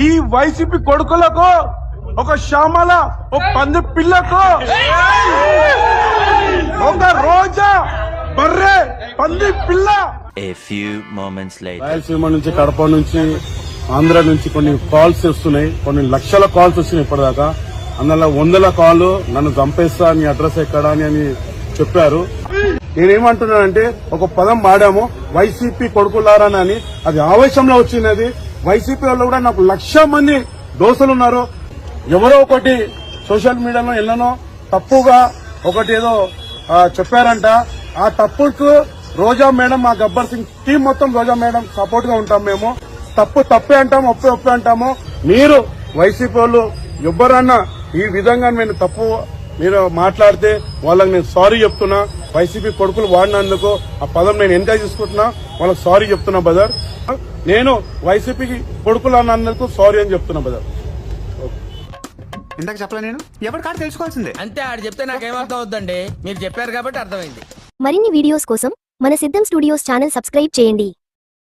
ఈ వైసీపీ కొడుకులకు ఒక శ్యామల ఒక పంది పిల్లకు ఒక రోజా బర్రె పంది పిల్ల. A few moments later. Rayalaseema నుంచి కడప నుంచి ఆంధ్ర నుంచి కొన్ని కాల్స్ వస్తున్నాయి, కొన్ని లక్షల కాల్స్ వస్తున్నాయి ఇప్పటిదాకా. అందులో 100ల కాల్ నన్ను చంపేస్తా, నీ అడ్రస్ ఎక్కడా అని చెప్పారు. నేనేమంటున్నానంటే ఒక పదం వాడాము, వైసీపీ కొడుకులారని. అది ఆవేశంలో వచ్చినది. వైసీపీ వాళ్ళు కూడా నాకు 1,00,000 మంది దోస్తులు ఉన్నారు. ఎవరో ఒకటి సోషల్ మీడియాలో ఎన్నో తప్పుగా ఒకటి ఏదో చెప్పారంట. ఆ తప్పుకు రోజా మేడం, మా గబ్బర్ సింగ్ టీం మొత్తం రోజా మేడం సపోర్ట్ గా ఉంటాం. మేము తప్పు తప్పే అంటాము, ఒప్పే అంటాము. మీరు వైసీపీ వాళ్ళు ఎవరన్నా ఈ విధంగా నేను తప్పు మీరు మాట్లాడితే వాళ్ళకి నేను సారీ చెప్తున్నా. వైసీపీ కొడుకులు వాడినందుకు ఆ పదం నేను ఎంకరేజ్ చేసుకుంటున్నా, వాళ్ళకి సారీ చెప్తున్నా బ్రదర్. నేను వైసీపీకి కొడుకులు అన్నందుకు సారీ అని చెప్తున్నా బ్రదర్. ఇందాక చెప్పలే నేను ఎవరి కాదు తెలుసుకోవాల్సిందే. అంతే, ఆడు చెప్తే నాకేమర్థం అవుద్దండి, మీరు చెప్పారు కాబట్టి అర్థమైంది. మరిన్ని వీడియోస్ కోసం మన సిద్ధం స్టూడియోస్ ఛానల్ సబ్స్క్రైబ్ చేయండి.